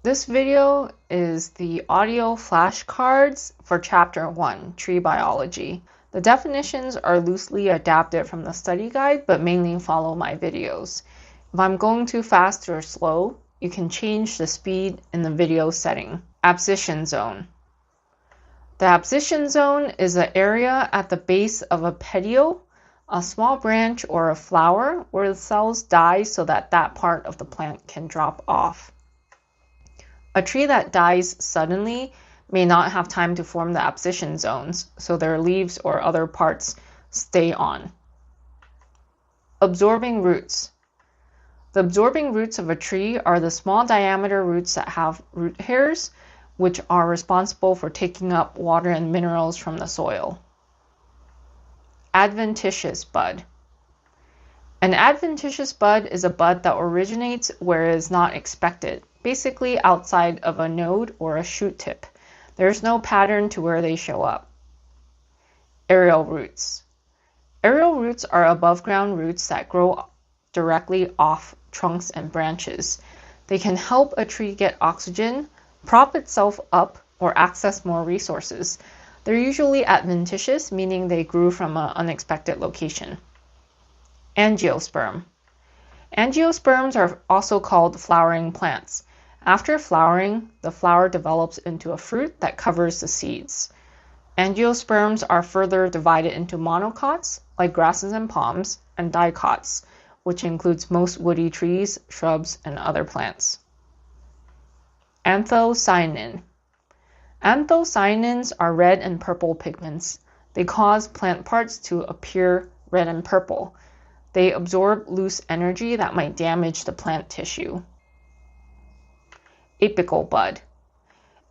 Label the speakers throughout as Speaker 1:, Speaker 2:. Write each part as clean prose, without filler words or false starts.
Speaker 1: This video is the audio flashcards for Chapter 1, Tree Biology. The definitions are loosely adapted from the study guide, but mainly follow my videos. If I'm going too fast or slow, you can change the speed in the video setting. Abscission zone. The abscission zone is an area at the base of a petiole, a small branch or a flower, where the cells die so that part of the plant can drop off. A tree that dies suddenly may not have time to form the abscission zones, so their leaves or other parts stay on. Absorbing roots. The absorbing roots of a tree are the small diameter roots that have root hairs, which are responsible for taking up water and minerals from the soil. Adventitious bud. An adventitious bud is a bud that originates where it is not expected, basically outside of a node or a shoot tip. There's no pattern to where they show up. Aerial roots. Aerial roots are above ground roots that grow directly off trunks and branches. They can help a tree get oxygen, prop itself up, or access more resources. They're usually adventitious, meaning they grew from an unexpected location. Angiosperm. Angiosperms are also called flowering plants. After flowering, the flower develops into a fruit that covers the seeds. Angiosperms are further divided into monocots, like grasses and palms, and dicots, which includes most woody trees, shrubs, and other plants. Anthocyanin. Anthocyanins are red and purple pigments. They cause plant parts to appear red and purple. They absorb loose energy that might damage the plant tissue. Apical bud.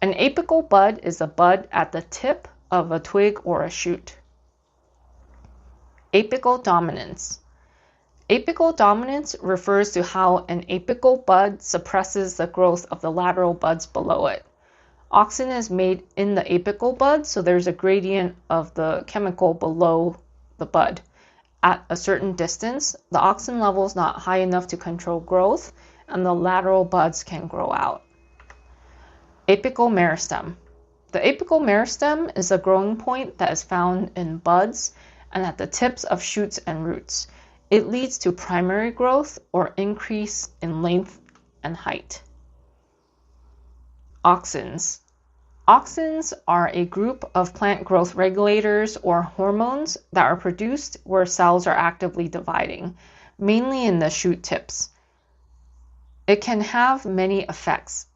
Speaker 1: An apical bud is a bud at the tip of a twig or a shoot. Apical dominance. Apical dominance refers to how an apical bud suppresses the growth of the lateral buds below it. Auxin is made in the apical bud, so there's a gradient of the chemical below the bud. At a certain distance, the auxin level is not high enough to control growth, and the lateral buds can grow out. Apical meristem. The apical meristem is a growing point that is found in buds and at the tips of shoots and roots. It leads to primary growth or increase in length and height. Auxins. Auxins are a group of plant growth regulators or hormones that are produced where cells are actively dividing, mainly in the shoot tips. It can have many effects,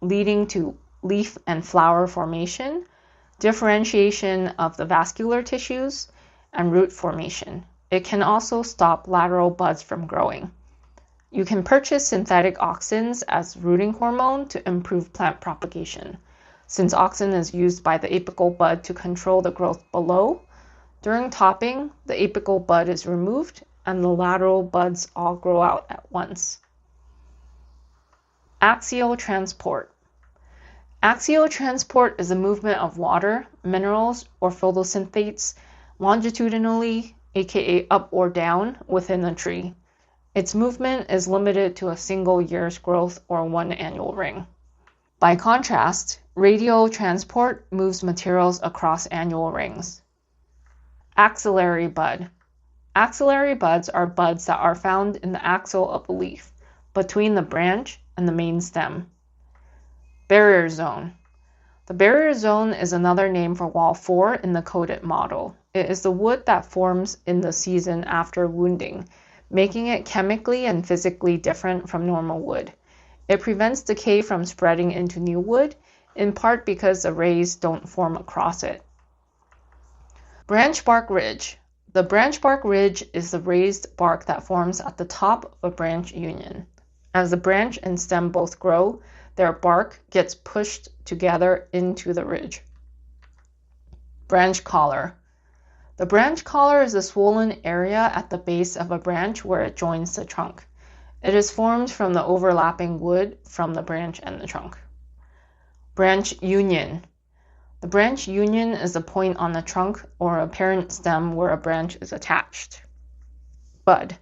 Speaker 1: leading to leaf and flower formation, differentiation of the vascular tissues, and root formation. It can also stop lateral buds from growing. You can purchase synthetic auxins as rooting hormone to improve plant propagation. Since auxin is used by the apical bud to control the growth below, during topping, the apical bud is removed and the lateral buds all grow out at once. Axial transport. Axial transport is the movement of water, minerals, or photosynthesis longitudinally, aka up or down, within a tree. Its movement is limited to a single year's growth or one annual ring. By contrast, radial transport moves materials across annual rings. Axillary bud. Axillary buds are buds that are found in the axil of a leaf, between the branch and the main stem. Barrier zone. The barrier zone is another name for wall 4 in the coded model. It is the wood that forms in the season after wounding, making it chemically and physically different from normal wood. It prevents decay from spreading into new wood, in part because the rays don't form across it. Branch bark ridge. The branch bark ridge is the raised bark that forms at the top of a branch union. As the branch and stem both grow, their bark gets pushed together into the ridge. Branch collar. The branch collar is a swollen area at the base of a branch where it joins the trunk. It is formed from the overlapping wood from the branch and the trunk. Branch union. The branch union is a point on the trunk or a parent stem where a branch is attached. Bud.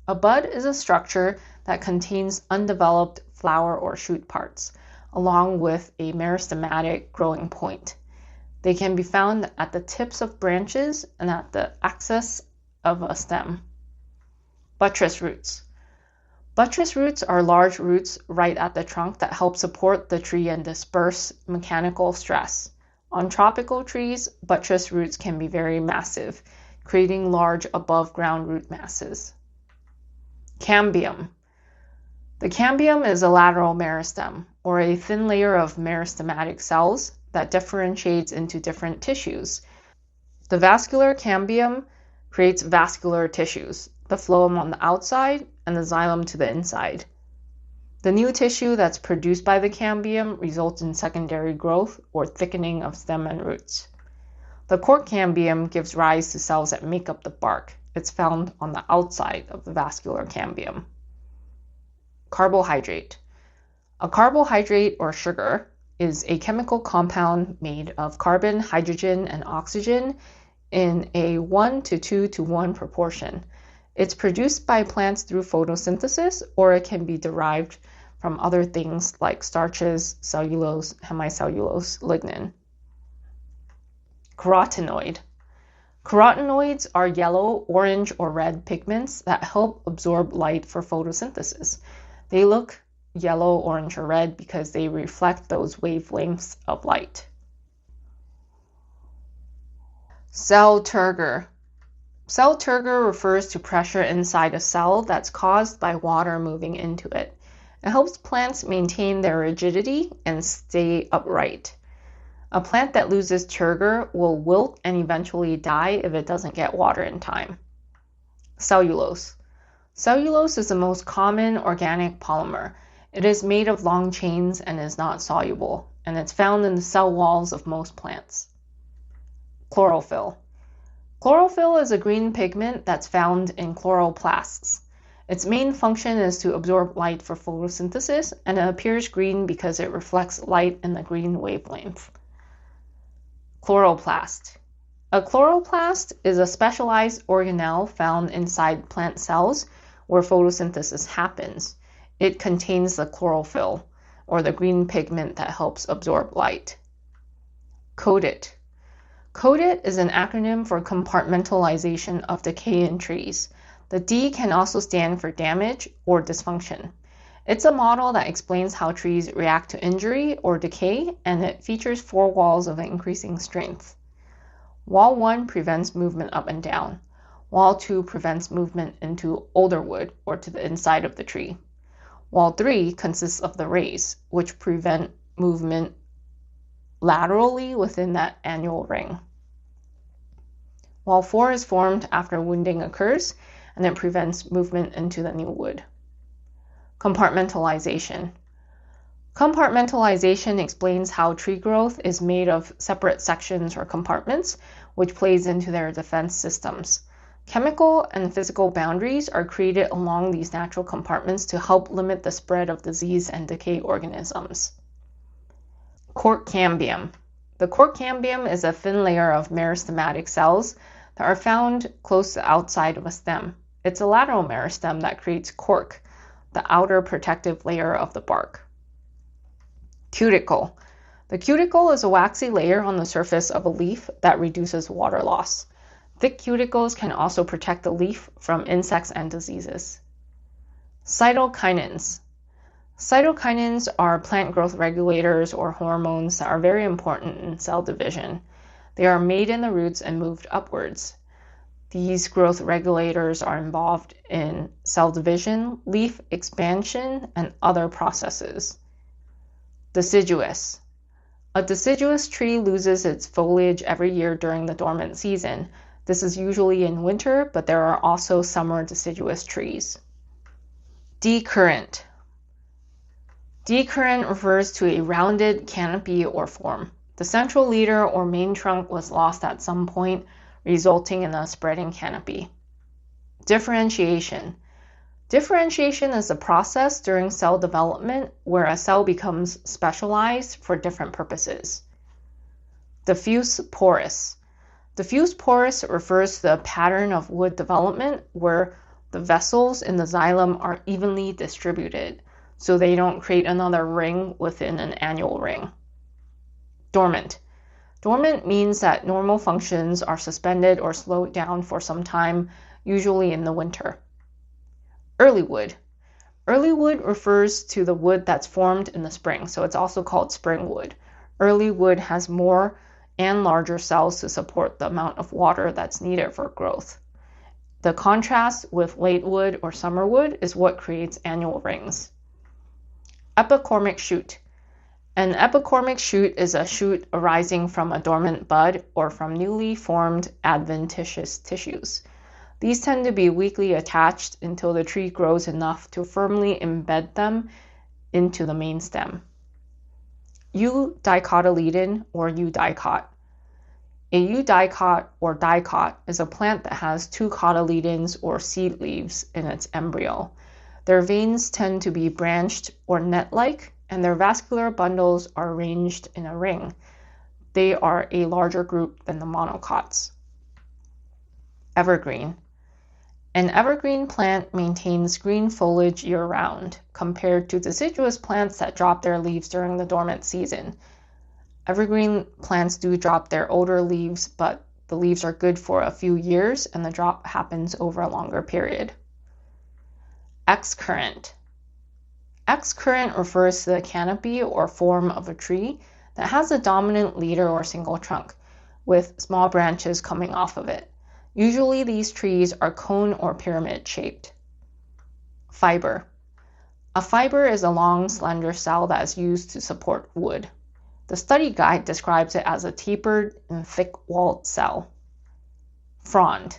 Speaker 1: A bud is a structure that contains undeveloped flower or shoot parts. along with a meristematic growing point. They can be found at the tips of branches and at the axis of a stem. Buttress roots. Buttress roots are large roots right at the trunk that help support the tree and disperse mechanical stress. On tropical trees, buttress roots can be very massive, creating large above-ground root masses. Cambium. The cambium is a lateral meristem, or a thin layer of meristematic cells that differentiates into different tissues. The vascular cambium creates vascular tissues, the phloem on the outside and the xylem to the inside. The new tissue that's produced by the cambium results in secondary growth or thickening of stem and roots. The cork cambium gives rise to cells that make up the bark. It's found on the outside of the vascular cambium. Carbohydrate. A carbohydrate or sugar is a chemical compound made of carbon, hydrogen, and oxygen in a 1 to 2 to 1 proportion. It's produced by plants through photosynthesis, or it can be derived from other things like starches, cellulose, hemicellulose, lignin. Carotenoid. Carotenoids are yellow, orange, or red pigments that help absorb light for photosynthesis. They look yellow, orange, or red because they reflect those wavelengths of light. Cell turgor. Cell turgor refers to pressure inside a cell that's caused by water moving into it. It helps plants maintain their rigidity and stay upright. A plant that loses turgor will wilt and eventually die if it doesn't get water in time. Cellulose. Cellulose is the most common organic polymer. It is made of long chains and is not soluble, and it's found in the cell walls of most plants. Chlorophyll. Chlorophyll is a green pigment that's found in chloroplasts. Its main function is to absorb light for photosynthesis, and it appears green because it reflects light in the green wavelength. Chloroplast. A chloroplast is a specialized organelle found inside plant cells where photosynthesis happens. It contains the chlorophyll, or the green pigment that helps absorb light. CODIT. CODIT is an acronym for compartmentalization of decay in trees. The D can also stand for damage or dysfunction. It's a model that explains how trees react to injury or decay, and it features 4 walls of increasing strength. Wall 1 prevents movement up and down. Wall 2 prevents movement into older wood or to the inside of the tree. Wall 3 consists of the rays, which prevent movement laterally within that annual ring. Wall 4 is formed after wounding occurs, and it prevents movement into the new wood. Compartmentalization. Compartmentalization explains how tree growth is made of separate sections or compartments, which plays into their defense systems. Chemical and physical boundaries are created along these natural compartments to help limit the spread of disease and decay organisms. Cork cambium. The cork cambium is a thin layer of meristematic cells that are found close to the outside of a stem. It's a lateral meristem that creates cork, the outer protective layer of the bark. Cuticle. The cuticle is a waxy layer on the surface of a leaf that reduces water loss. Thick cuticles can also protect the leaf from insects and diseases. Cytokinins. Cytokinins are plant growth regulators or hormones that are very important in cell division. They are made in the roots and moved upwards. These growth regulators are involved in cell division, leaf expansion, and other processes. Deciduous. A deciduous tree loses its foliage every year during the dormant season. This is usually in winter, but there are also summer deciduous trees. Decurrent. Decurrent refers to a rounded canopy or form. The central leader or main trunk was lost at some point, resulting in a spreading canopy. Differentiation. Differentiation is a process during cell development where a cell becomes specialized for different purposes. Diffuse porous. Diffuse porous refers to the pattern of wood development where the vessels in the xylem are evenly distributed. so they don't create another ring within an annual ring. Dormant. Dormant means that normal functions are suspended or slowed down for some time, usually in the winter. Early wood. Early wood refers to the wood that's formed in the spring, so it's also called spring wood. Early wood has more and larger cells to support the amount of water that's needed for growth. The contrast with late wood or summer wood is what creates annual rings. Epicormic shoot. An epicormic shoot is a shoot arising from a dormant bud or from newly formed adventitious tissues. These tend to be weakly attached until the tree grows enough to firmly embed them into the main stem. Eudicotyledon or eudicot. A eudicot or dicot is a plant that has 2 cotyledons or seed leaves in its embryo. Their veins tend to be branched or net-like, and their vascular bundles are arranged in a ring. They are a larger group than the monocots. Evergreen. An evergreen plant maintains green foliage year-round, compared to deciduous plants that drop their leaves during the dormant season. Evergreen plants do drop their older leaves, but the leaves are good for a few years, and the drop happens over a longer period. Excurrent. Excurrent refers to the canopy or form of a tree that has a dominant leader or single trunk, with small branches coming off of it. Usually these trees are cone or pyramid shaped. Fiber. A fiber is a long, slender cell that is used to support wood. The study guide describes it as a tapered and thick-walled cell. Frond.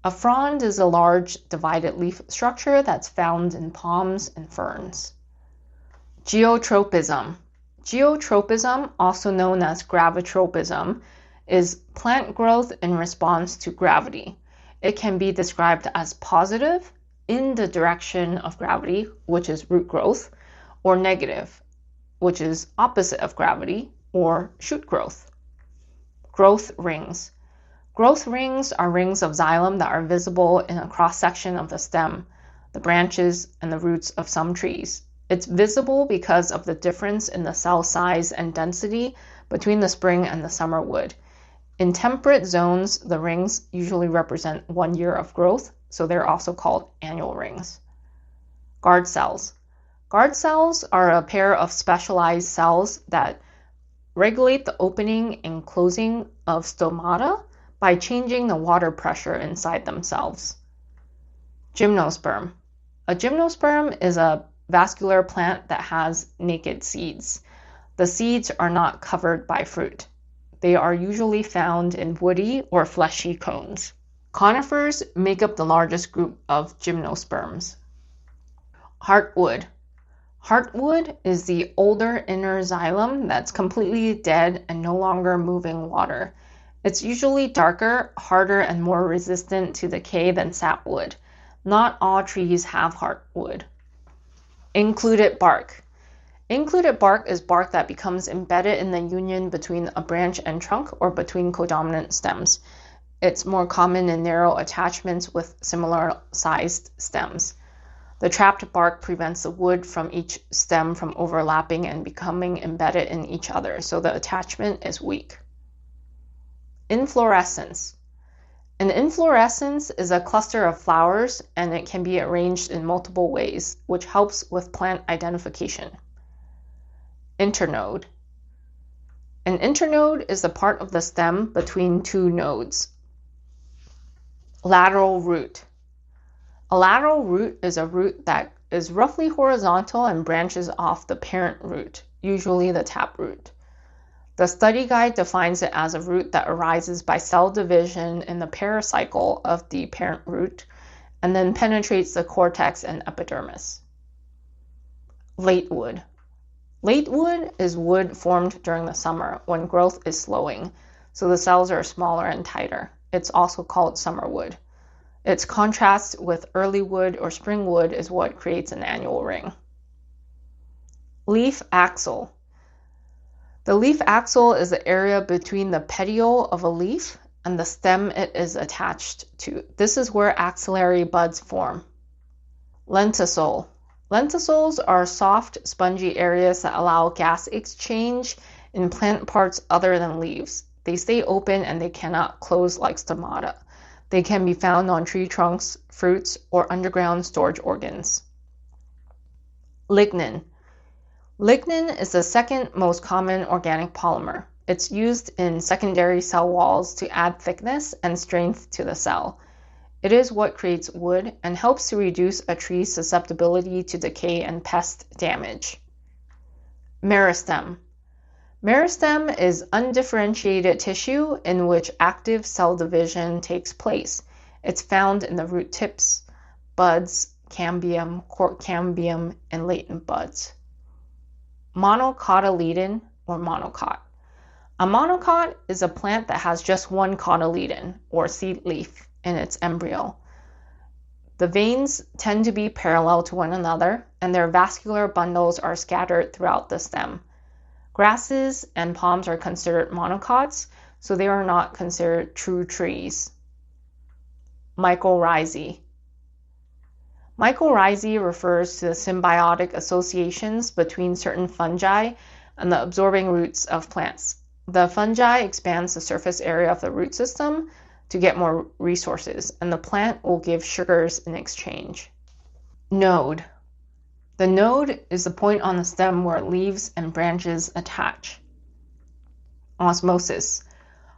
Speaker 1: A frond is a large divided leaf structure that's found in palms and ferns. Geotropism. Geotropism, also known as gravitropism, is plant growth in response to gravity. It can be described as positive, in the direction of gravity, which is root growth, or negative, which is opposite of gravity, or shoot growth. Growth rings. Growth rings are rings of xylem that are visible in a cross-section of the stem, the branches, and the roots of some trees. It's visible because of the difference in the cell size and density between the spring and the summer wood. In temperate zones, the rings usually represent 1 year of growth, so they're also called annual rings. Guard cells. Guard cells are a pair of specialized cells that regulate the opening and closing of stomata by changing the water pressure inside themselves. Gymnosperm. A gymnosperm is a vascular plant that has naked seeds. The seeds are not covered by fruit. They are usually found in woody or fleshy cones. Conifers make up the largest group of gymnosperms. Heartwood. Heartwood is the older inner xylem that's completely dead and no longer moving water. It's usually darker, harder, and more resistant to decay than sapwood. Not all trees have heartwood. Included bark. Included bark is bark that becomes embedded in the union between a branch and trunk or between codominant stems. It's more common in narrow attachments with similar-sized stems. The trapped bark prevents the wood from each stem from overlapping and becoming embedded in each other, so the attachment is weak. Inflorescence. An inflorescence is a cluster of flowers, and it can be arranged in multiple ways, which helps with plant identification. Internode. An internode is a part of the stem between 2 nodes. Lateral root. A lateral root is a root that is roughly horizontal and branches off the parent root, usually the taproot. The study guide defines it as a root that arises by cell division in the pericycle of the parent root and then penetrates the cortex and epidermis. Late wood. Late wood is wood formed during the summer when growth is slowing, so the cells are smaller and tighter. It's also called summer wood. Its contrast with early wood or spring wood is what creates an annual ring. Leaf axil. The leaf axil is the area between the petiole of a leaf and the stem it is attached to. This is where axillary buds form. Lentisole. Lenticels are soft, spongy areas that allow gas exchange in plant parts other than leaves. They stay open and they cannot close like stomata. They can be found on tree trunks, fruits, or underground storage organs. Lignin. Lignin is the second most common organic polymer. It's used in secondary cell walls to add thickness and strength to the cell. It is what creates wood and helps to reduce a tree's susceptibility to decay and pest damage. Meristem. Meristem is undifferentiated tissue in which active cell division takes place. It's found in the root tips, buds, cambium, court cambium, and latent buds. Monocotyledon or monocot. A monocot is a plant that has just one cotyledon or seed leaf in its embryo. The veins tend to be parallel to one another, and their vascular bundles are scattered throughout the stem. Grasses and palms are considered monocots, so they are not considered true trees. Mycorrhizae. Mycorrhizae refers to the symbiotic associations between certain fungi and the absorbing roots of plants. The fungi expands the surface area of the root system to get more resources, and the plant will give sugars in exchange. Node. The node is the point on the stem where leaves and branches attach. Osmosis.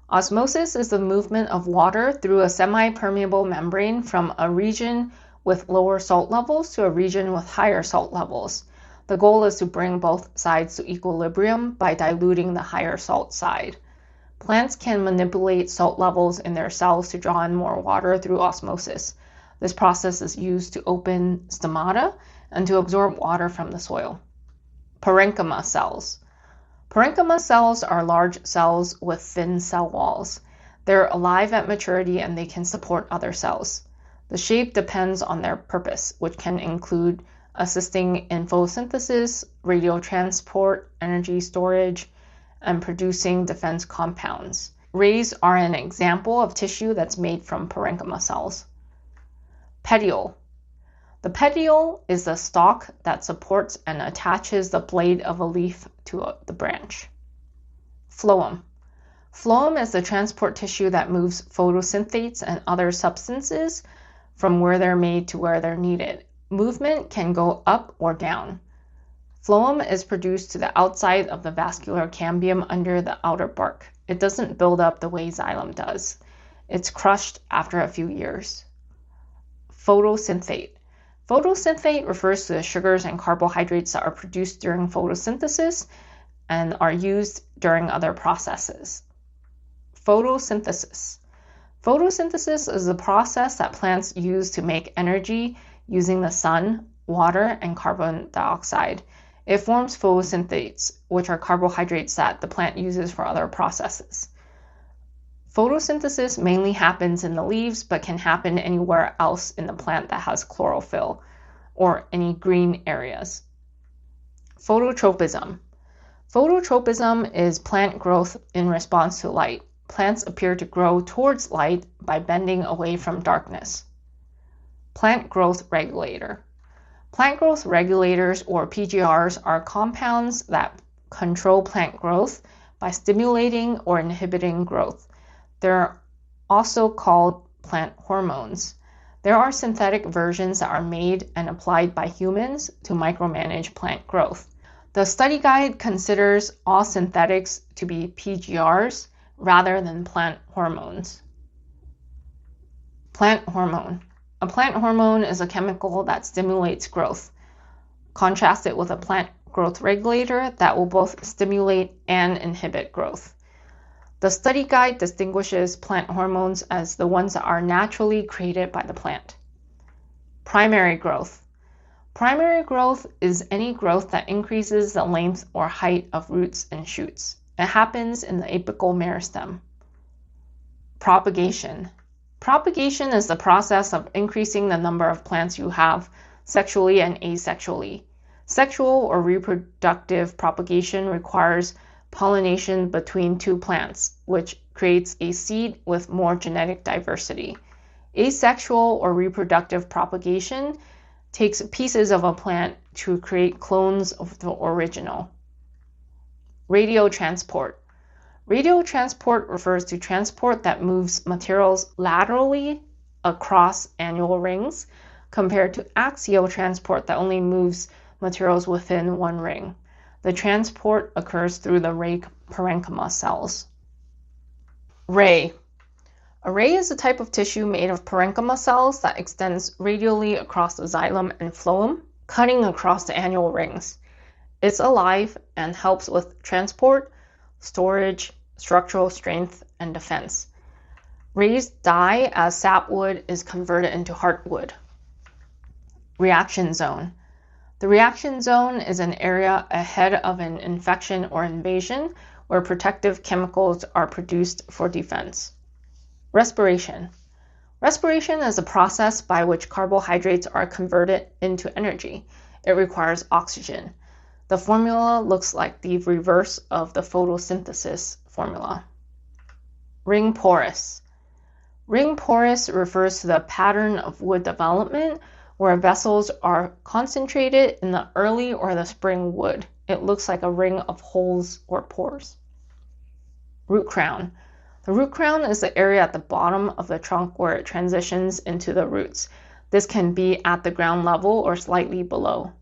Speaker 1: Osmosis is the movement of water through a semi-permeable membrane from a region with lower salt levels to a region with higher salt levels. The goal is to bring both sides to equilibrium by diluting the higher salt side. Plants can manipulate salt levels in their cells to draw in more water through osmosis. This process is used to open stomata and to absorb water from the soil. Parenchyma cells. Parenchyma cells are large cells with thin cell walls. They're alive at maturity and they can support other cells. The shape depends on their purpose, which can include assisting in photosynthesis, radio transport, energy storage, and producing defense compounds. Rays are an example of tissue that's made from parenchyma cells. Petiole. The petiole is the stalk that supports and attaches the blade of a leaf to the branch. Phloem. Phloem is the transport tissue that moves photosynthates and other substances from where they're made to where they're needed. Movement can go up or down. Phloem is produced to the outside of the vascular cambium under the outer bark. It doesn't build up the way xylem does. It's crushed after a few years. Photosynthate. Photosynthate refers to the sugars and carbohydrates that are produced during photosynthesis and are used during other processes. Photosynthesis. Photosynthesis is the process that plants use to make energy using the sun, water, and carbon dioxide. It forms photosynthates, which are carbohydrates that the plant uses for other processes. Photosynthesis mainly happens in the leaves, but can happen anywhere else in the plant that has chlorophyll or any green areas. Phototropism. Phototropism is plant growth in response to light. Plants appear to grow towards light by bending away from darkness. Plant growth regulator. Plant growth regulators, or PGRs, are compounds that control plant growth by stimulating or inhibiting growth. They're also called plant hormones. There are synthetic versions that are made and applied by humans to micromanage plant growth. The study guide considers all synthetics to be PGRs rather than plant hormones. Plant hormone. A plant hormone is a chemical that stimulates growth. Contrast it with a plant growth regulator that will both stimulate and inhibit growth. The study guide distinguishes plant hormones as the ones that are naturally created by the plant. Primary growth. Primary growth is any growth that increases the length or height of roots and shoots. It happens in the apical meristem. Propagation. Propagation is the process of increasing the number of plants you have sexually and asexually. Sexual or reproductive propagation requires pollination between two plants, which creates a seed with more genetic diversity. Asexual or reproductive propagation takes pieces of a plant to create clones of the original. Radiotransport. Radiotransport refers to transport that moves materials laterally across annual rings, compared to axiotransport that only moves materials within one ring. The transport occurs through the ray parenchyma cells. Ray. A ray is a type of tissue made of parenchyma cells that extends radially across the xylem and phloem, cutting across the annual rings. It's alive and helps with transport, storage, structural strength, and defense. Rays die as sapwood is converted into heartwood. Reaction zone. The reaction zone is an area ahead of an infection or invasion where protective chemicals are produced for defense. Respiration. Respiration is a process by which carbohydrates are converted into energy. It requires oxygen. The formula looks like the reverse of the photosynthesis formula. Ring porous. Ring porous refers to the pattern of wood development where vessels are concentrated in the early or the spring wood. It looks like a ring of holes or pores. Root crown. The root crown is the area at the bottom of the trunk where it transitions into the roots. This can be at the ground level or slightly below.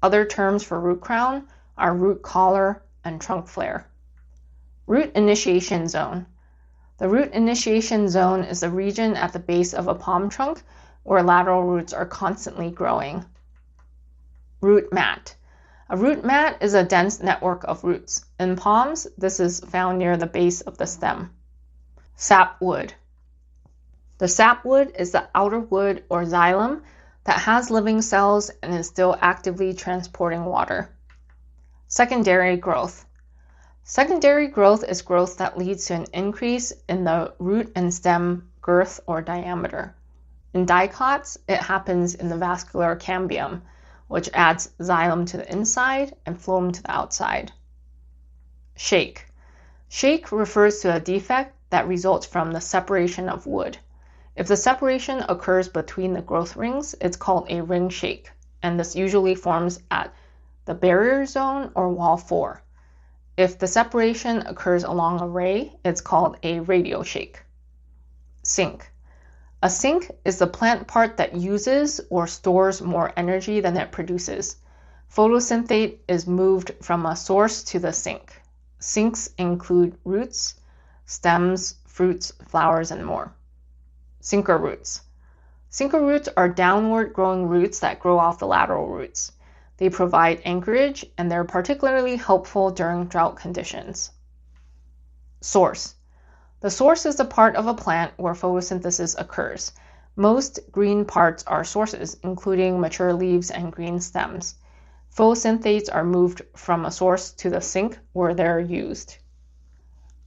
Speaker 1: Other terms for root crown are root collar and trunk flare. Root initiation zone. The root initiation zone is the region at the base of a palm trunk where lateral roots are constantly growing. Root mat. A root mat is a dense network of roots. In palms, this is found near the base of the stem. Sapwood. The sapwood is the outer wood or xylem that has living cells and is still actively transporting water. Secondary growth. Secondary growth is growth that leads to an increase in the root and stem girth or diameter. In dicots, it happens in the vascular cambium, which adds xylem to the inside and phloem to the outside. Shake. Shake refers to a defect that results from the separation of wood. If the separation occurs between the growth rings, it's called a ring shake, and this usually forms at the barrier zone or wall 4. If the separation occurs along a ray, it's called a radioshake. Sink. A sink is the plant part that uses or stores more energy than it produces. Photosynthate is moved from a source to the sink. Sinks include roots, stems, fruits, flowers, and more. Sinker roots. Sinker roots are downward growing roots that grow off the lateral roots. They provide anchorage and they're particularly helpful during drought conditions. Source. The source is the part of a plant where photosynthesis occurs. Most green parts are sources, including mature leaves and green stems. Photosynthates are moved from a source to the sink where they're used.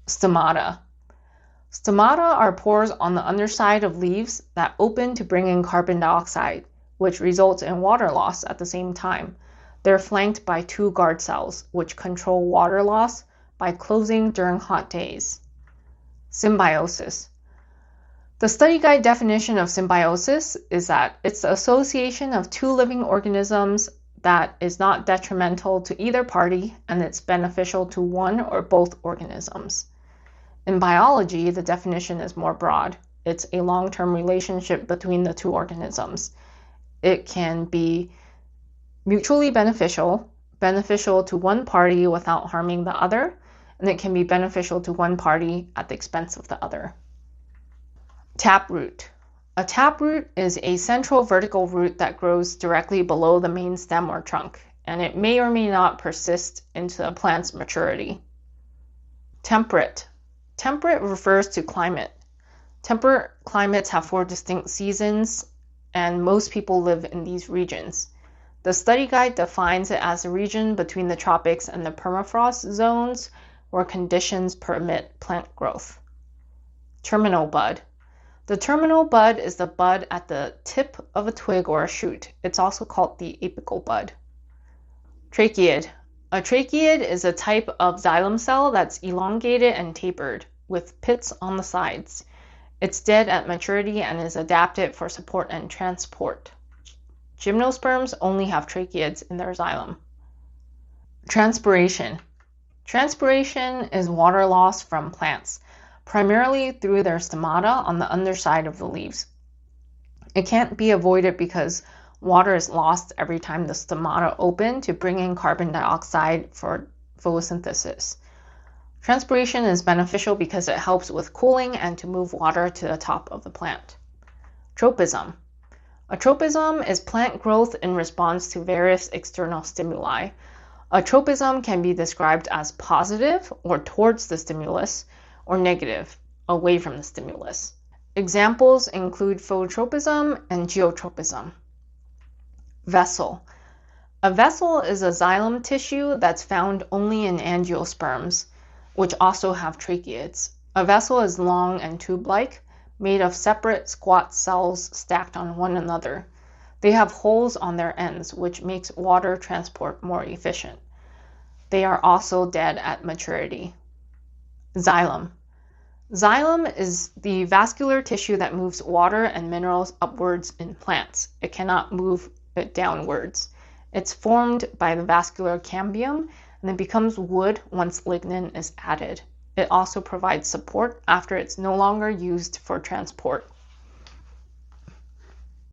Speaker 1: Stomata. Stomata are pores on the underside of leaves that open to bring in carbon dioxide, which results in water loss at the same time. They're flanked by 2 guard cells, which control water loss by closing during hot days. Symbiosis. The study guide definition of symbiosis is that it's the association of 2 living organisms that is not detrimental to either party and it's beneficial to one or both organisms. In biology, the definition is more broad. It's a long-term relationship between the 2 organisms. It can be mutually beneficial to one party without harming the other, and it can be beneficial to one party at the expense of the other. Taproot. A taproot is a central vertical root that grows directly below the main stem or trunk, and it may or may not persist into a plant's maturity. Temperate. Temperate refers to climate. Temperate climates have 4 distinct seasons, and most people live in these regions. The study guide defines it as a region between the tropics and the permafrost zones where conditions permit plant growth. Terminal bud. The terminal bud is the bud at the tip of a twig or a shoot. It's also called the apical bud. Tracheid. A tracheid is a type of xylem cell that's elongated and tapered, with pits on the sides. It's dead at maturity and is adapted for support and transport. Gymnosperms only have tracheids in their xylem. Transpiration. Transpiration is water loss from plants, primarily through their stomata on the underside of the leaves. It can't be avoided because water is lost every time the stomata open to bring in carbon dioxide for photosynthesis. Transpiration is beneficial because it helps with cooling and to move water to the top of the plant. Tropism. A tropism is plant growth in response to various external stimuli. A tropism can be described as positive or towards the stimulus, or negative, away from the stimulus. Examples include phototropism and geotropism. Vessel. A vessel is a xylem tissue that's found only in angiosperms, which also have tracheids. A vessel is long and tube-like, made of separate squat cells stacked on one another. They have holes on their ends, which makes water transport more efficient. They are also dead at maturity. Xylem. Xylem is the vascular tissue that moves water and minerals upwards in plants. It cannot move it downwards. It's formed by the vascular cambium and it becomes wood once lignin is added. It also provides support after it's no longer used for transport.